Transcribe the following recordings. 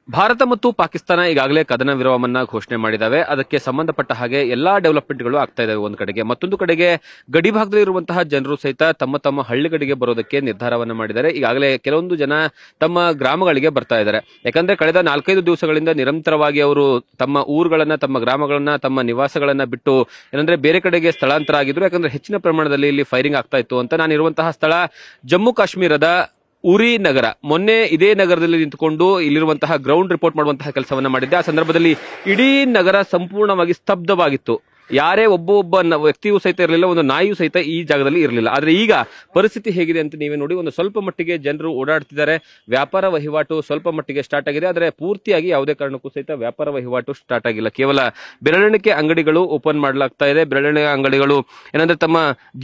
ಭಾರತ ಮತ್ತು ಪಾಕಿಸ್ತಾನ ಈಗಾಗಲೇ ಕದನ ವಿರಾಮವನ್ನ ಘೋಷಣೆ ಮಾಡಿದಾವೆ. ಅದಕ್ಕೆ ಸಂಬಂಧಪಟ್ಟ ಹಾಗೆ ಎಲ್ಲಾ ಡೆವಲಪ್ಮೆಂಟ್ಗಳು ಆಗ್ತಾ ಇದಾವೆ ಒಂದು ಕಡೆಗೆ. ಮತ್ತೊಂದು ಕಡೆಗೆ ಗಡಿ ಭಾಗದಲ್ಲಿ ಇರುವಂತಹ ಜನರು ಸಹಿತ ತಮ್ಮ ತಮ್ಮ ಹಳ್ಳಿಗಳಿಗೆ ಬರೋದಕ್ಕೆ ನಿರ್ಧಾರವನ್ನ ಮಾಡಿದ್ದಾರೆ. ಈಗಾಗಲೇ ಕೆಲವೊಂದು ಜನ ತಮ್ಮ ಗ್ರಾಮಗಳಿಗೆ ಬರ್ತಾ ಇದ್ದಾರೆ. ಯಾಕಂದ್ರೆ ಕಳೆದ 4-5 ದಿವಸಗಳಿಂದ ನಿರಂತರವಾಗಿ ಅವರು ತಮ್ಮ ಊರುಗಳನ್ನ, ತಮ್ಮ ಗ್ರಾಮಗಳನ್ನ, ತಮ್ಮ ನಿವಾಸಗಳನ್ನ ಬಿಟ್ಟು ಏನಂದ್ರೆ ಬೇರೆ ಕಡೆಗೆ ಸ್ಥಳಾಂತರ ಆಗಿದ್ರು. ಯಾಕಂದ್ರೆ ಹೆಚ್ಚಿನ ಪ್ರಮಾಣದಲ್ಲಿ ಇಲ್ಲಿ ಫೈರಿಂಗ್ ಆಗ್ತಾ ಇತ್ತು ಅಂತ. ನಾನಿರುವಂತಹ ಸ್ಥಳ ಜಮ್ಮು ಕಾಶ್ಮೀರದ ಉರಿ ನಗರ. ಮೊನ್ನೆ ಇದೇ ನಗರದಲ್ಲಿ ನಿಂತುಕೊಂಡು ಇಲ್ಲಿರುವಂತಹ ಗ್ರೌಂಡ್ ರಿಪೋರ್ಟ್ ಮಾಡುವಂತಹ ಕೆಲಸವನ್ನ ಮಾಡಿದ್ದೆ. ಆ ಸಂದರ್ಭದಲ್ಲಿ ಇಡೀ ನಗರ ಸಂಪೂರ್ಣವಾಗಿ ಸ್ತಬ್ಧವಾಗಿತ್ತು. ಯಾರೇ ಒಬ್ಬ ವ್ಯಕ್ತಿಯೂ ಸಹಿತ ಇರಲಿಲ್ಲ, ಒಂದು ನಾಯಿಯೂ ಸಹಿತ ಈ ಜಾಗದಲ್ಲಿ ಇರಲಿಲ್ಲ. ಆದ್ರೆ ಈಗ ಪರಿಸ್ಥಿತಿ ಹೇಗಿದೆ ಅಂತ ನೀವೇ ನೋಡಿ. ಒಂದು ಸ್ವಲ್ಪ ಮಟ್ಟಿಗೆ ಜನರು ಓಡಾಡ್ತಿದ್ದಾರೆ. ವ್ಯಾಪಾರ ವಹಿವಾಟು ಸ್ವಲ್ಪ ಮಟ್ಟಿಗೆ ಸ್ಟಾರ್ಟ್ ಆಗಿದೆ. ಆದ್ರೆ ಪೂರ್ತಿಯಾಗಿ ಯಾವುದೇ ಕಾರಣಕ್ಕೂ ಸಹಿತ ವ್ಯಾಪಾರ ವಹಿವಾಟು ಸ್ಟಾರ್ಟ್ ಆಗಿಲ್ಲ. ಕೇವಲ ಬೆರಳೆಣಿಕೆ ಅಂಗಡಿಗಳು ಓಪನ್ ಮಾಡಲಾಗ್ತಾ ಇದೆ. ಬೆರಳೆಣಿಕೆ ಅಂಗಡಿಗಳು ಏನಂದ್ರೆ ತಮ್ಮ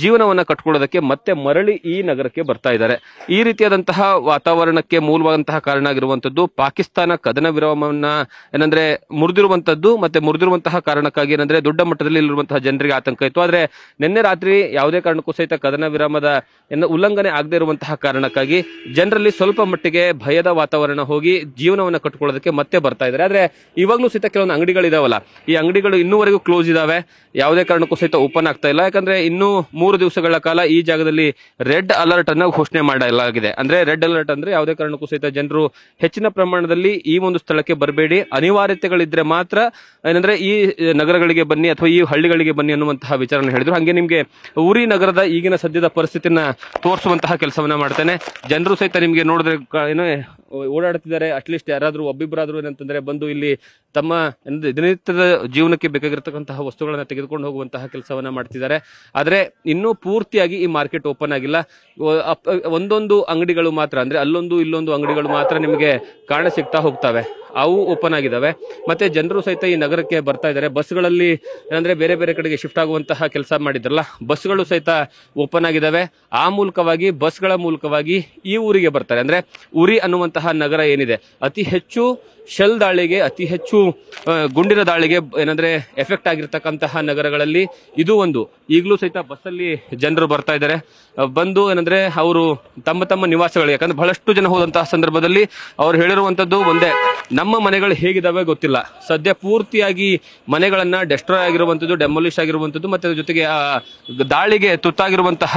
ಜೀವನವನ್ನ ಕಟ್ಕೊಳ್ಳೋದಕ್ಕೆ ಮತ್ತೆ ಮರಳಿ ಈ ನಗರಕ್ಕೆ ಬರ್ತಾ ಇದ್ದಾರೆ. ಈ ರೀತಿಯಾದಂತಹ ವಾತಾವರಣಕ್ಕೆ ಮೂಲವಾದಂತಹ ಕಾರಣ ಆಗಿರುವಂತದ್ದು ಪಾಕಿಸ್ತಾನ ಕದನ ವಿರಾಮವನ್ನ ಏನಂದ್ರೆ ಮುರಿದಿರುವಂತದ್ದು. ಮತ್ತೆ ಮುರಿದಿರುವಂತಹ ಕಾರಣಕ್ಕಾಗಿ ಏನಂದ್ರೆ ದೊಡ್ಡ ಮಟ್ಟದಲ್ಲಿ ಇಲ್ಲಿರುವಂತಹ ಜನರಿಗೆ ಆತಂಕ ಇತ್ತು. ಆದ್ರೆ ನಿನ್ನೆ ರಾತ್ರಿ ಯಾವುದೇ ಕಾರಣಕ್ಕೂ ಸಹಿತ ಕದನ ವಿರಾಮದ ಉಲ್ಲಂಘನೆ ಆಗದೆ ಇರುವಂತಹ ಕಾರಣಕ್ಕಾಗಿ ಜನರಲ್ಲಿ ಸ್ವಲ್ಪ ಮಟ್ಟಿಗೆ ಭಯದ ವಾತಾವರಣ ಹೋಗಿ ಜೀವನವನ್ನ ಕಟ್ಟಿಕೊಳ್ಳೋದಕ್ಕೆ ಮತ್ತೆ ಬರ್ತಾ ಇದ್ದಾರೆ. ಆದ್ರೆ ಇವಾಗಲೂ ಸಹಿತ ಕೆಲವೊಂದು ಅಂಗಡಿಗಳಿದಾವಲ್ಲ, ಈ ಅಂಗಡಿಗಳು ಇನ್ನೂವರೆಗೂ ಕ್ಲೋಸ್ ಇದಾವೆ. ಯಾವುದೇ ಕಾರಣಕ್ಕೂ ಸಹಿತ ಓಪನ್ ಆಗ್ತಾ ಇಲ್ಲ. ಯಾಕಂದ್ರೆ ಇನ್ನೂ 3 ದಿವಸಗಳ ಕಾಲ ಈ ಜಾಗದಲ್ಲಿ ರೆಡ್ ಅಲರ್ಟ್ ಅನ್ನ ಘೋಷಣೆ ಮಾಡಲಾಗಿದೆ. ಅಂದ್ರೆ ರೆಡ್ ಅಲರ್ಟ್ ಅಂದ್ರೆ ಯಾವುದೇ ಕಾರಣಕ್ಕೂ ಸಹಿತ ಜನರು ಹೆಚ್ಚಿನ ಪ್ರಮಾಣದಲ್ಲಿ ಈ ಒಂದು ಸ್ಥಳಕ್ಕೆ ಬರಬೇಡಿ, ಅನಿವಾರ್ಯತೆಗಳಿದ್ರೆ ಮಾತ್ರ ಏನಂದ್ರೆ ಈ ನಗರಗಳಿಗೆ ಬನ್ನಿ ಅಥವಾ ಈ ಹಳ್ಳಿಗಳಿಗೆ ಬನ್ನಿ ಅನ್ನುವಂತಹ ವಿಚಾರನ ಹೇಳಿದ್ರು. ಹಂಗೆ ನಿಮ್ಗೆ ಉರಿ ನಗರದ ಈಗಿನ ಸದ್ಯದ ಪರಿಸ್ಥಿತಿನ ತೋರಿಸುವಂತಹ ಕೆಲಸವನ್ನ ಮಾಡ್ತೇನೆ. ಜನರು ಸಹಿತ ನಿಮ್ಗೆ ನೋಡಿದ್ರೆ ಏನೋ ಓಡಾಡ್ತಿದ್ದಾರೆ. ಅಟ್ಲೀಸ್ಟ್ ಯಾರಾದ್ರೂ ಒಬ್ಬಿಬ್ಬರಾದ್ರೂ ಏನಂತಂದ್ರೆ ಬಂದು ಇಲ್ಲಿ ತಮ್ಮ ದಿನನಿತ್ಯದ ಜೀವನಕ್ಕೆ ಬೇಕಾಗಿರತಕ್ಕಂತಹ ವಸ್ತುಗಳನ್ನ ತೆಗೆದುಕೊಂಡು ಹೋಗುವಂತಹ ಕೆಲಸವನ್ನ ಮಾಡ್ತಿದ್ದಾರೆ. ಆದ್ರೆ ಇನ್ನೂ ಪೂರ್ತಿಯಾಗಿ ಈ ಮಾರ್ಕೆಟ್ ಓಪನ್ ಆಗಿಲ್ಲ. ಒಂದೊಂದು ಅಂಗಡಿಗಳು ಮಾತ್ರ, ಅಂದ್ರೆ ಅಲ್ಲೊಂದು ಇಲ್ಲೊಂದು ಅಂಗಡಿಗಳು ಮಾತ್ರ ನಿಮಗೆ ಕಾಣ ಸಿಗ್ತಾ ಹೋಗ್ತವೆ. ಅವು ಓಪನ್ ಆಗಿದಾವೆ. ಮತ್ತೆ ಜನರು ಸಹಿತ ಈ ನಗರಕ್ಕೆ ಬರ್ತಾ ಇದ್ದಾರೆ. ಬಸ್ಗಳಲ್ಲಿ ಏನಂದ್ರೆ ಬೇರೆ ಬೇರೆ ಕಡೆಗೆ ಶಿಫ್ಟ್ ಆಗುವಂತಹ ಕೆಲಸ ಮಾಡಿದ್ರಲ್ಲ, ಬಸ್ಗಳು ಸಹಿತ ಓಪನ್ ಆಗಿದಾವೆ. ಆ ಮೂಲಕವಾಗಿ ಬಸ್ಗಳ ಮೂಲಕವಾಗಿ ಈ ಊರಿಗೆ ಬರ್ತಾರೆ. ಅಂದ್ರೆ ಉರಿ ಅನ್ನುವಂತಹ ನಗರ ಏನಿದೆ, ಅತಿ ಹೆಚ್ಚು ಶೆಲ್ ದಾಳಿಗೆ, ಅತಿ ಹೆಚ್ಚು ಗುಂಡಿನ ದಾಳಿಗೆ ಏನಂದ್ರೆ ಎಫೆಕ್ಟ್ ಆಗಿರ್ತಕ್ಕಂತಹ ನಗರಗಳಲ್ಲಿ ಇದು ಒಂದು. ಈಗಲೂ ಸಹಿತ ಬಸ್ಸಲ್ಲಿ ಜನರು ಬರ್ತಾ ಇದ್ದಾರೆ. ಬಂದು ಏನಂದ್ರೆ ಅವರು ತಮ್ಮ ತಮ್ಮ ನಿವಾಸಗಳು, ಯಾಕಂದ್ರೆ ಬಹಳಷ್ಟು ಜನ ಹೋದಂತಹ ಸಂದರ್ಭದಲ್ಲಿ ಅವ್ರು ಹೇಳಿರುವಂತದ್ದು ಒಂದೇ, ನಮ್ಮ ಮನೆಗಳು ಹೇಗಿದಾವೆ ಗೊತ್ತಿಲ್ಲ. ಸದ್ಯ ಪೂರ್ತಿಯಾಗಿ ಮನೆಗಳನ್ನ ಡೆಸ್ಟ್ರಾಯ್ ಆಗಿರುವಂತದ್ದು, ಡೆಮೊಲಿಷ್ ಆಗಿರುವಂತದ್ದು, ಮತ್ತೆ ಅದ್ರ ಜೊತೆಗೆ ದಾಳಿಗೆ ತುತ್ತಾಗಿರುವಂತಹ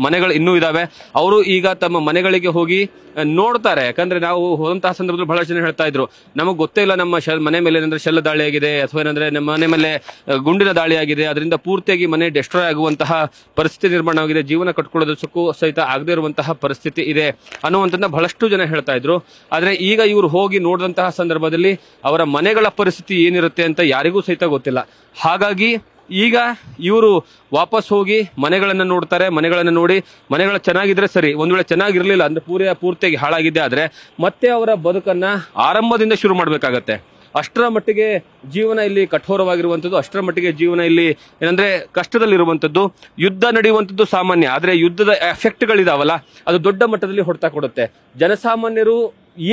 ಮನೆಗಳು ಇನ್ನೂ ಇದಾವೆ. ಅವರು ಈಗ ತಮ್ಮ ಮನೆಗಳಿಗೆ ಹೋಗಿ ನೋಡ್ತಾರೆ. ಯಾಕಂದ್ರೆ ನಾವು ಹೋದಂತಹ ಸಂದರ್ಭದಲ್ಲಿ ಬಹಳ ಜನ ಹೇಳ್ತಾ ಇದ್ರು, ನಮಗ್ ಗೊತ್ತೇ ಇಲ್ಲ ನಮ್ಮ ಮನೆ ಮೇಲೆ ಏನಂದ್ರೆ ಶೆಲ್ ದಾಳಿ ಆಗಿದೆ ಅಥವಾ ಏನಂದ್ರೆ ನಮ್ಮ ಮನೆ ಮೇಲೆ ಗುಂಡಿನ ದಾಳಿ ಆಗಿದೆ, ಅದರಿಂದ ಪೂರ್ತಿಯಾಗಿ ಮನೆ ಡೆಸ್ಟ್ರಾಯ್ ಆಗುವಂತಹ ಪರಿಸ್ಥಿತಿ ನಿರ್ಮಾಣ ಆಗಿದೆ, ಜೀವನ ಕಟ್ಕೊಳ್ಳೋದಕ್ಕೂ ಸಹಿತ ಆಗದೆ ಇರುವಂತಹ ಪರಿಸ್ಥಿತಿ ಇದೆ ಅನ್ನುವಂಥದ್ದನ್ನ ಬಹಳಷ್ಟು ಜನ ಹೇಳ್ತಾ ಇದ್ರು. ಆದ್ರೆ ಈಗ ಇವರು ಹೋಗಿ ನೋಡಿದಂತಹ ಸಂದರ್ಭದಲ್ಲಿ ಅವರ ಮನೆಗಳ ಪರಿಸ್ಥಿತಿ ಏನಿರುತ್ತೆ ಅಂತ ಯಾರಿಗೂ ಸಹಿತ ಗೊತ್ತಿಲ್ಲ. ಹಾಗಾಗಿ ಈಗ ಇವರು ವಾಪಸ್ ಹೋಗಿ ಮನೆಗಳನ್ನ ನೋಡ್ತಾರೆ. ಮನೆಗಳನ್ನ ನೋಡಿ ಮನೆಗಳ ಚೆನ್ನಾಗಿದ್ರೆ ಸರಿ, ಒಂದ್ ವೇಳೆ ಚೆನ್ನಾಗಿರ್ಲಿಲ್ಲ ಅಂದ್ರೆ ಪೂರ್ತಿಯಾಗಿ ಹಾಳಾಗಿದ್ದೆ ಆದ್ರೆ ಮತ್ತೆ ಅವರ ಬದುಕನ್ನ ಆರಂಭದಿಂದ ಶುರು ಮಾಡ್ಬೇಕಾಗತ್ತೆ. ಅಷ್ಟರ ಮಟ್ಟಿಗೆ ಜೀವನ ಇಲ್ಲಿ ಕಠೋರವಾಗಿರುವಂತದ್ದು, ಅಷ್ಟರ ಮಟ್ಟಿಗೆ ಜೀವನ ಇಲ್ಲಿ ಏನಂದ್ರೆ ಕಷ್ಟದಲ್ಲಿರುವಂತದ್ದು. ಯುದ್ಧ ನಡೆಯುವಂತದ್ದು ಸಾಮಾನ್ಯ, ಆದ್ರೆ ಯುದ್ಧದ ಎಫೆಕ್ಟ್ಗಳಿದಾವಲ್ಲ ಅದು ದೊಡ್ಡ ಮಟ್ಟದಲ್ಲಿ ಹೊಡೆತ ಕೊಡುತ್ತೆ. ಜನಸಾಮಾನ್ಯರು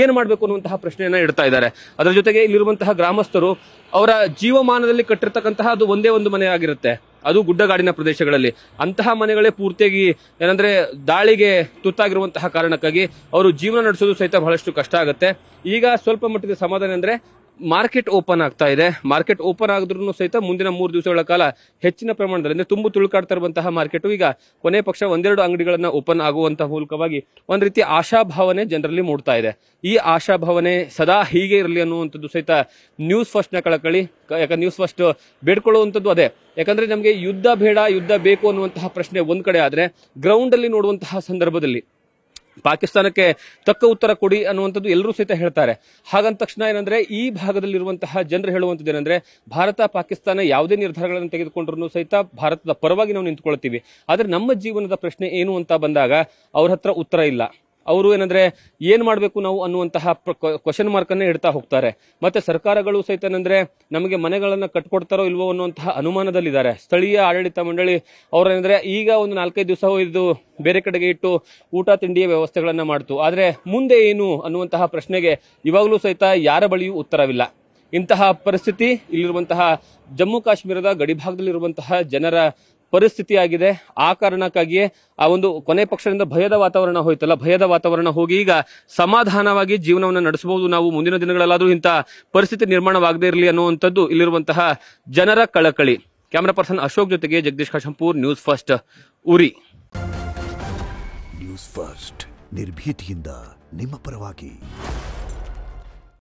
ಏನ್ ಮಾಡ್ಬೇಕು ಅನ್ನುವಂತಹ ಪ್ರಶ್ನೆಯನ್ನ ಇಡ್ತಾ ಇದ್ದಾರೆ. ಅದರ ಜೊತೆಗೆ ಇಲ್ಲಿರುವಂತಹ ಗ್ರಾಮಸ್ಥರು ಅವರ ಜೀವಮಾನದಲ್ಲಿ ಕಟ್ಟಿರ್ತಕ್ಕಂತಹ ಅದು ಒಂದೇ ಒಂದು ಮನೆ ಆಗಿರುತ್ತೆ, ಅದು ಗುಡ್ಡಗಾಡಿನ ಪ್ರದೇಶಗಳಲ್ಲಿ. ಅಂತಹ ಮನೆಗಳೇ ಪೂರ್ತಿಯಾಗಿ ಏನಂದ್ರೆ ದಾಳಿಗೆ ತುತ್ತಾಗಿರುವಂತಹ ಕಾರಣಕ್ಕಾಗಿ ಅವರು ಜೀವನ ನಡೆಸೋದು ಸಹಿತ ಬಹಳಷ್ಟು ಕಷ್ಟ ಆಗುತ್ತೆ. ಈಗ ಸ್ವಲ್ಪ ಮಟ್ಟಿಗೆ ಸಮಾಧಾನ ಅಂದ್ರೆ ಮಾರ್ಕೆಟ್ ಓಪನ್ ಆಗ್ತಾ ಇದೆ. ಮಾರ್ಕೆಟ್ ಓಪನ್ ಆಗಿದ್ರು ಸಹಿತ ಮುಂದಿನ 3 ದಿವಸಗಳ ಕಾಲ ಹೆಚ್ಚಿನ ಪ್ರಮಾಣದಲ್ಲಿ ಅಂದ್ರೆ ತುಂಬು ತುಳುಕಾಡ್ತಾ ಇರುವಂತಹ ಮಾರ್ಕೆಟ್ ಈಗ ಕೊನೆ ಪಕ್ಷ 1-2 ಅಂಗಡಿಗಳನ್ನ ಓಪನ್ ಆಗುವಂತಹ ಮೂಲಕವಾಗಿ ಒಂದ್ ರೀತಿ ಆಶಾಭಾವನೆ ಜನರಲ್ಲಿ ಮೂಡ್ತಾ ಇದೆ. ಈ ಆಶಾಭಾವನೆ ಸದಾ ಹೀಗೆ ಇರಲಿ ಅನ್ನುವಂಥದ್ದು ಸಹಿತ ನ್ಯೂಸ್ ಫಸ್ಟ್ ನ ಕಳಕಳಿ. ಯಾಕಂದ್ರೆ ನ್ಯೂಸ್ ಫಸ್ಟ್ ಬೇಡ್ಕೊಳ್ಳುವಂಥದ್ದು ಅದೇ. ಯಾಕಂದ್ರೆ ನಮಗೆ ಯುದ್ಧ ಬೇಡ, ಯುದ್ಧ ಬೇಕು ಅನ್ನುವಂತಹ ಪ್ರಶ್ನೆ ಒಂದ್ ಕಡೆ ಆದ್ರೆ ಗ್ರೌಂಡ್ ಅಲ್ಲಿ ನೋಡುವಂತಹ ಸಂದರ್ಭದಲ್ಲಿ ಪಾಕಿಸ್ತಾನಕ್ಕೆ ತಕ್ಕ ಉತ್ತರ ಕೊಡಿ ಅನ್ನುವಂಥದ್ದು ಎಲ್ಲರೂ ಸಹಿತ ಹೇಳ್ತಾರೆ. ಹಾಗಂದ ತಕ್ಷಣ ಏನಂದ್ರೆ ಈ ಭಾಗದಲ್ಲಿರುವಂತಹ ಜನರು ಹೇಳುವಂಥದ್ದು ಏನಂದ್ರೆ ಭಾರತ ಪಾಕಿಸ್ತಾನ ಯಾವುದೇ ನಿರ್ಧಾರಗಳನ್ನು ತೆಗೆದುಕೊಂಡ್ರು ಸಹಿತ ಭಾರತದ ಪರವಾಗಿ ನಾವು ನಿಂತ್ಕೊಳ್ತೀವಿ. ಆದ್ರೆ ನಮ್ಮ ಜೀವನದ ಪ್ರಶ್ನೆ ಏನು ಅಂತ ಬಂದಾಗ ಅವ್ರ ಹತ್ರ ಉತ್ತರ ಇಲ್ಲ. ಅವರು ಏನಂದ್ರೆ ಏನ್ ಮಾಡ್ಬೇಕು ನಾವು ಅನ್ನುವಂತಹ ಕ್ವಶನ್ ಮಾರ್ಕ್ ಅನ್ನೇ ಇಡ್ತಾ ಹೋಗ್ತಾರೆ. ಮತ್ತೆ ಸರ್ಕಾರಗಳು ಸಹಿತ ಏನಂದ್ರೆ ನಮಗೆ ಮನೆಗಳನ್ನ ಕಟ್ಕೊಡ್ತಾರೋ ಇಲ್ವೋ ಅನ್ನುವಂತಹ ಅನುಮಾನದಲ್ಲಿದ್ದಾರೆ. ಸ್ಥಳೀಯ ಆಡಳಿತ ಮಂಡಳಿ ಅವ್ರೇನಂದ್ರೆ ಈಗ ಒಂದು 4-5 ದಿವಸ ಇದು ಬೇರೆ ಕಡೆಗೆ ಇಟ್ಟು ಊಟ ತಿಂಡಿಯ ವ್ಯವಸ್ಥೆಗಳನ್ನ ಮಾಡ್ತು. ಆದ್ರೆ ಮುಂದೆ ಏನು ಅನ್ನುವಂತಹ ಪ್ರಶ್ನೆಗೆ ಇವಾಗಲೂ ಸಹಿತ ಯಾರ ಬಳಿಯೂ ಉತ್ತರವಿಲ್ಲ. ಇಂತಹ ಪರಿಸ್ಥಿತಿ ಇಲ್ಲಿರುವಂತಹ ಜಮ್ಮು ಕಾಶ್ಮೀರದ ಗಡಿಭಾಗದಲ್ಲಿರುವಂತಹ ಜನರ ಪರಿಸ್ಥಿತಿ ಆಗಿದೆ. ಆ ಕಾರಣಕ್ಕಾಗಿಯೇ ಆ ಒಂದು ಕೊನೆ ಪಕ್ಷದಿಂದ ಭಯದ ವಾತಾವರಣ ಹೋಯ್ತಲ್ಲ, ಭಯದ ವಾತಾವರಣ ಹೋಗಿ ಈಗ ಸಮಾಧಾನವಾಗಿ ಜೀವನವನ್ನು ನಡೆಸಬಹುದು ನಾವು, ಮುಂದಿನ ದಿನಗಳಲ್ಲಾದ್ರೂ ಇಂಥ ಪರಿಸ್ಥಿತಿ ನಿರ್ಮಾಣವಾಗದೇ ಇರಲಿ ಅನ್ನುವಂಥದ್ದು ಇಲ್ಲಿರುವಂತಹ ಜನರ ಕಳಕಳಿ. ಕ್ಯಾಮರಾ ಪರ್ಸನ್ ಅಶೋಕ್ ಜೊತೆಗೆ ಜಗದೀಶ್ ಕಾಶಂಪೂರ್, ನ್ಯೂಸ್ ಫಸ್ಟ್, ಉರಿ. ನ್ಯೂಸ್ ಫಸ್ಟ್ ನಿರ್ಭೀತಿಯಿಂದ ನಿಮ್ಮ ಪರವಾಗಿ.